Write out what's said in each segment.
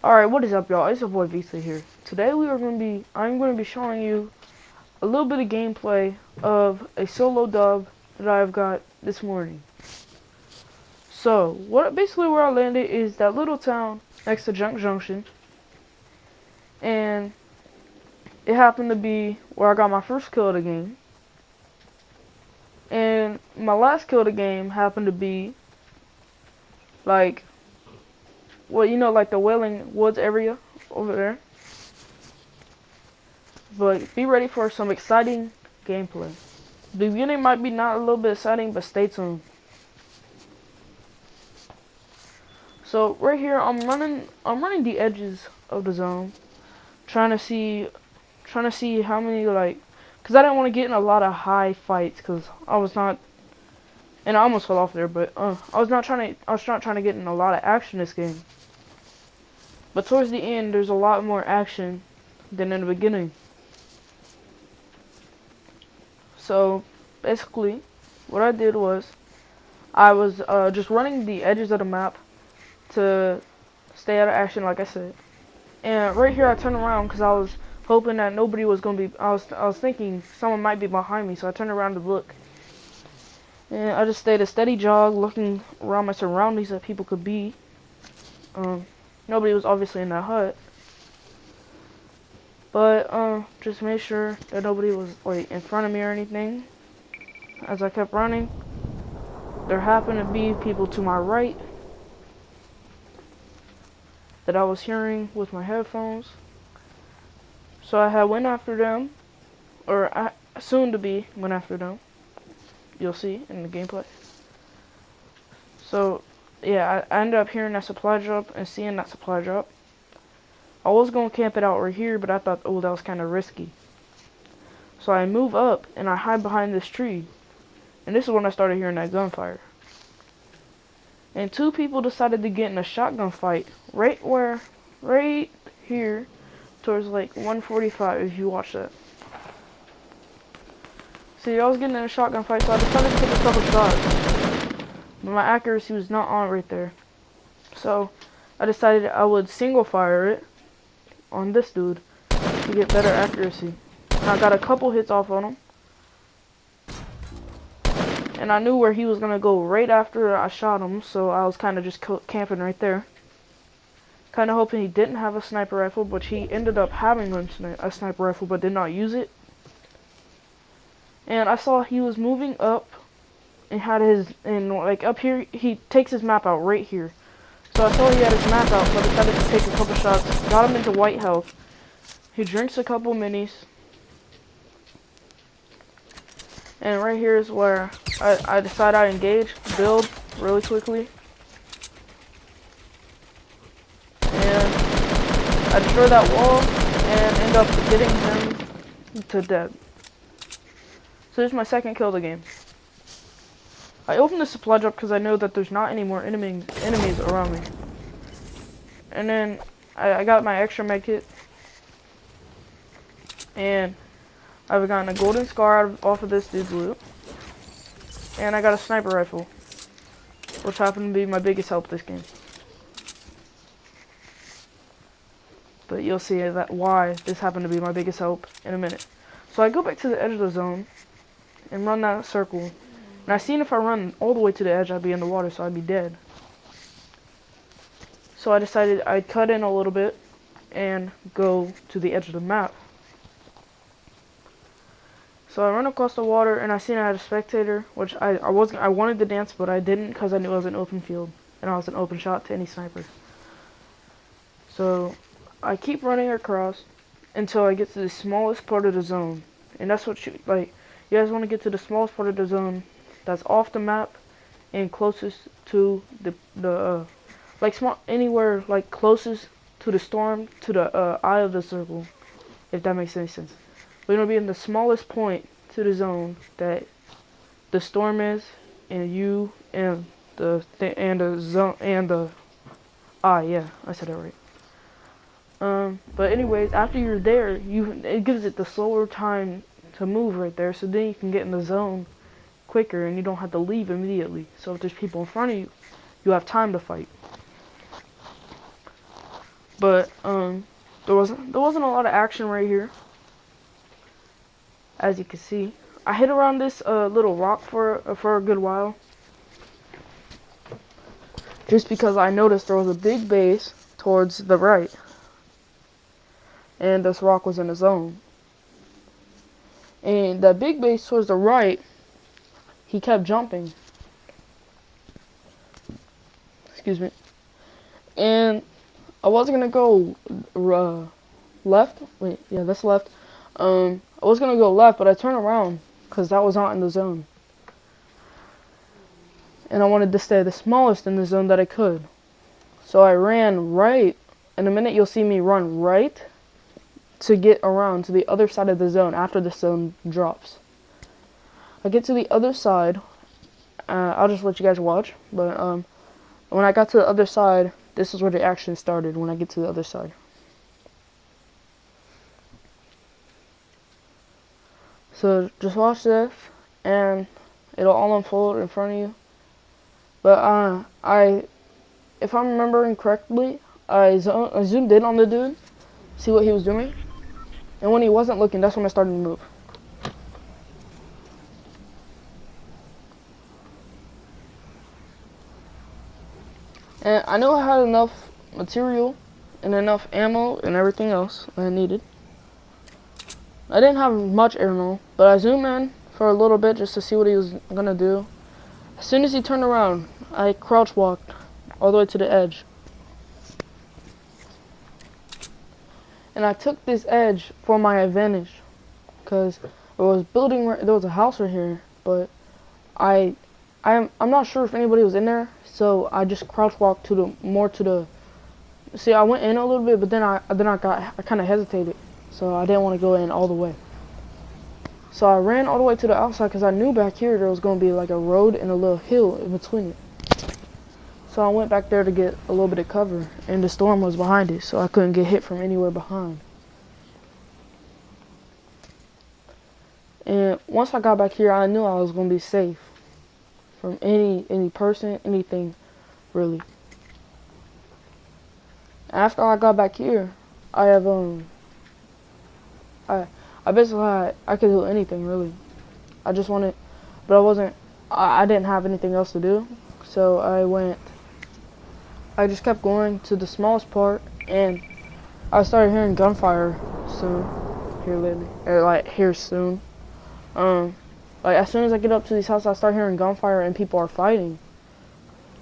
Alright, what is up, y'all? It's your boy Visa here. Today I'm going to be showing you a little bit of gameplay of a solo dub that I've got this morning. So, basically where I landed is that little town next to Junk Junction. And it happened to be where I got my first kill of the game. And my last kill of the game happened to be like, well, you know, like the Wailing Woods area over there. But be ready for some exciting gameplay. The beginning might be not a little bit exciting, but stay tuned. So right here, I'm running the edges of the zone, trying to see how many, like, cause I didn't want to get in a lot of high fights, cause I was not, and I almost fell off there, but I was not trying to get in a lot of action this game. But towards the end, there's a lot more action than in the beginning. So basically, what I did was I was just running the edges of the map to stay out of action, like I said. And right here, I turned around because I was hoping that nobody was gonna be. I was thinking someone might be behind me, so I turned around to look. And I just stayed a steady jog, looking around my surroundings that people could be. Nobody was obviously in that hut. But just made sure that nobody was like in front of me or anything. As I kept running, there happened to be people to my right that I was hearing with my headphones. So I went after them, or I soon to be went after them. You'll see in the gameplay. So yeah, I ended up hearing that supply drop and seeing that supply drop. I was gonna camp it out right here, but I thought, oh, that was kind of risky. So I move up and I hide behind this tree. And this is when I started hearing that gunfire. And two people decided to get in a shotgun fight right here towards like 145 if you watch that. See, I was getting in a shotgun fight, so I decided to take a couple shots. But my accuracy was not on right there. So I decided I would single fire it on this dude to get better accuracy. And I got a couple hits off on him. And I knew where he was gonna go right after I shot him, so I was kind of just camping right there. Kind of hoping he didn't have a sniper rifle, but he ended up having a sniper rifle, but did not use it. And I saw he was moving up, and like up here, he takes his map out right here. So I saw he had his map out, so I decided to take a couple shots, got him into white health. He drinks a couple minis. And right here is where I decide I engage, build really quickly. And I destroy that wall and end up getting him to dead. So this is my second kill of the game. I opened the supply drop because I know that there's not any more enemies around me. And then I got my extra med kit. And I've gotten a golden scar off of this dude's loot. And I got a sniper rifle, which happened to be my biggest help this game. But you'll see why this happened to be my biggest help in a minute. So I go back to the edge of the zone and run that circle. And I seen if I run all the way to the edge, I'd be in the water, so I'd be dead. So I decided I'd cut in a little bit and go to the edge of the map. So I run across the water and I seen I had a spectator, which I wanted to dance, but I didn't because I knew it was an open field and I was an open shot to any sniper. So I keep running across until I get to the smallest part of the zone, and that's what you guys want to get to the smallest part of the zone that's off the map and closest to the anywhere like closest to the storm, to the eye of the circle, if that makes any sense. We're gonna be in the smallest point to the zone that the storm is, and you and the zone and the eye. Yeah, I said it right. But anyways, after you're there, it gives it the slower time to move right there, so then you can get in the zone quicker and you don't have to leave immediately. So if there's people in front of you, you have time to fight. But there wasn't a lot of action right here, as you can see. I hid around this little rock for a good while, just because I noticed there was a big base towards the right, and this rock was in a zone. And that big base towards the right, he kept jumping. Excuse me. And I wasn't gonna go left. Wait, yeah, that's left. I was gonna go left, but I turned around because that was not in the zone. And I wanted to stay the smallest in the zone that I could. So I ran right. In a minute, you'll see me run right to get around to the other side of the zone after the zone drops. I get to the other side. I'll just let you guys watch. But when I got to the other side, this is where the action started. When I get to the other side. So just watch this, and it'll all unfold in front of you. But if I'm remembering correctly, I zoomed in on the dude, see what he was doing, and when he wasn't looking, that's when I started to move. And I knew I had enough material and enough ammo and everything else I needed. I didn't have much ammo, but I zoomed in for a little bit just to see what he was gonna do. As soon as he turned around, I crouch walked all the way to the edge. And I took this edge for my advantage, because there was a house right here, but I'm not sure if anybody was in there, so I just crouch walked to the. See, I went in a little bit, but then I kind of hesitated, so I didn't want to go in all the way. So I ran all the way to the outside because I knew back here there was going to be like a road and a little hill in between it. So I went back there to get a little bit of cover, and the storm was behind it, so I couldn't get hit from anywhere behind. And once I got back here, I knew I was going to be safe from any person, anything, really. After I got back here, I have I basically I could do anything really. I just wanted, but I didn't have anything else to do, so I just kept going to the smallest part, and I started hearing gunfire soon. Here soon. Like as soon as I get up to these houses, I start hearing gunfire and people are fighting.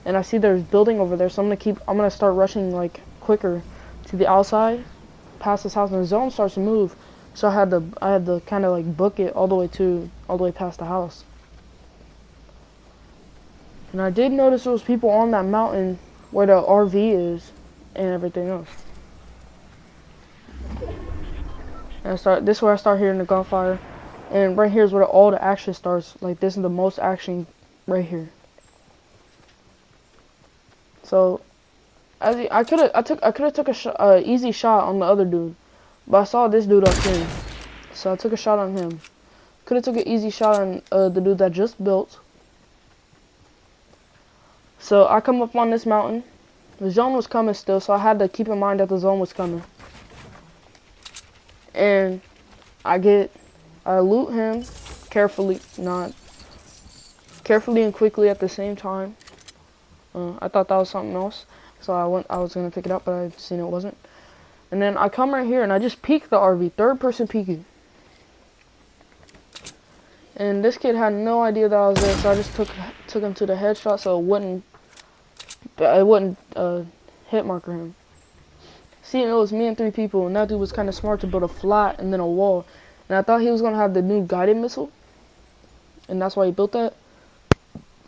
And I see there's building over there, so I'm gonna start rushing like quicker to the outside, past this house, and the zone starts to move. So I had to kind of like book it all the way past the house. And I did notice there was people on that mountain where the RV is and everything else. And this is where I start hearing the gunfire. And right here is where all the action starts. Like this is the most action right here. So I could have took a easy shot on the other dude, but I saw this dude up here, so I took a shot on him. Could have took an easy shot on the dude that just built. So I come up on this mountain. The zone was coming still, so I had to keep in mind that the zone was coming. And I loot him carefully and quickly at the same time. I thought that was something else, so I was gonna pick it up, but I seen it wasn't. And then I come right here and I just peek the RV, third person peeking. And this kid had no idea that I was there, so I just took him to the headshot so it wouldn't hit marker him. See, it was me and 3 people, and that dude was kind of smart to build a flat and then a wall. And I thought he was gonna have the new guided missile, and that's why he built that.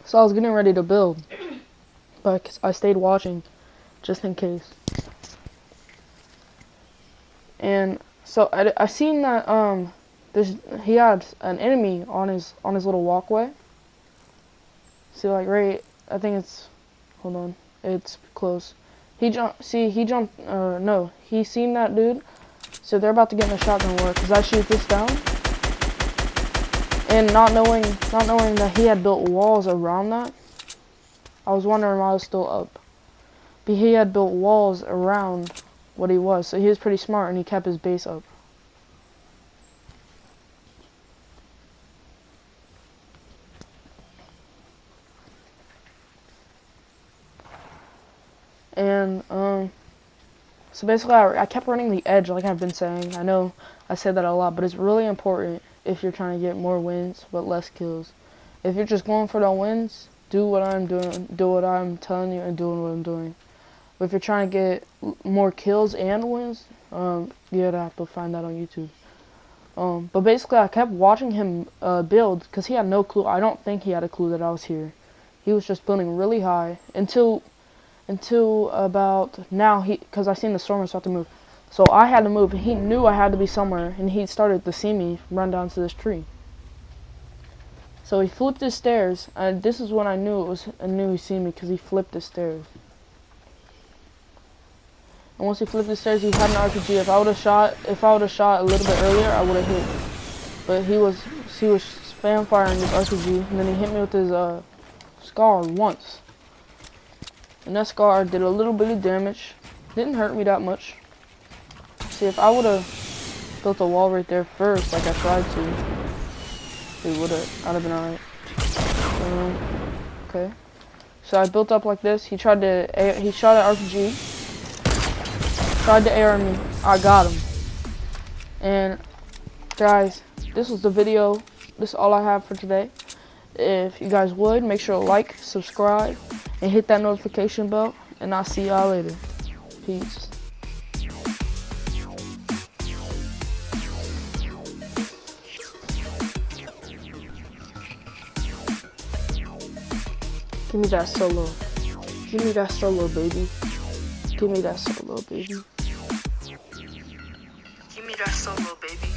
So I was getting ready to build, but I stayed watching just in case. And so I seen that he had an enemy on his little walkway. See, like right, I think it's, hold on, it's close. He seen that dude. So they're about to get in a shotgun war because I shoot this down. And not knowing that he had built walls around that, I was wondering why I was still up. But he had built walls around what he was. So he was pretty smart, and he kept his base up. And so basically I kept running the edge, like I've been saying. I know I say that a lot, but it's really important if you're trying to get more wins but less kills. If you're just going for the wins, do what I'm doing, do what I'm telling you, and doing what I'm doing. But if you're trying to get more kills and wins, you'd have to find that on YouTube. But basically I kept watching him build, because he had no clue. I don't think he had a clue that I was here. He was just building really high until about now, because I seen the storm start to move. So I had to move. He knew I had to be somewhere, and he started to see me run down to this tree. So he flipped his stairs, and this is when I knew he seen me, because he flipped his stairs. And once he flipped his stairs, he had an RPG. If I would have shot a little bit earlier, I would have hit. But he was spam firing his RPG, and then he hit me with his scar once. And that scar did a little bit of damage. Didn't hurt me that much. See, if I would have built a wall right there first, like I tried to, I'd have been alright. Okay. So I built up like this. He shot an RPG. Tried to AR me. I got him. And guys, this was the video. This is all I have for today. If you guys would, make sure to like, subscribe, and hit that notification bell, and I'll see y'all later. Peace. Give me that solo. Give me that solo, baby. Give me that solo, baby. Give me that solo, baby.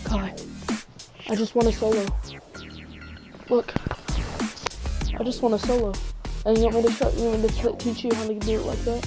God, I just want a solo. Look, I just want a solo. And you want me to teach you how to do it like that?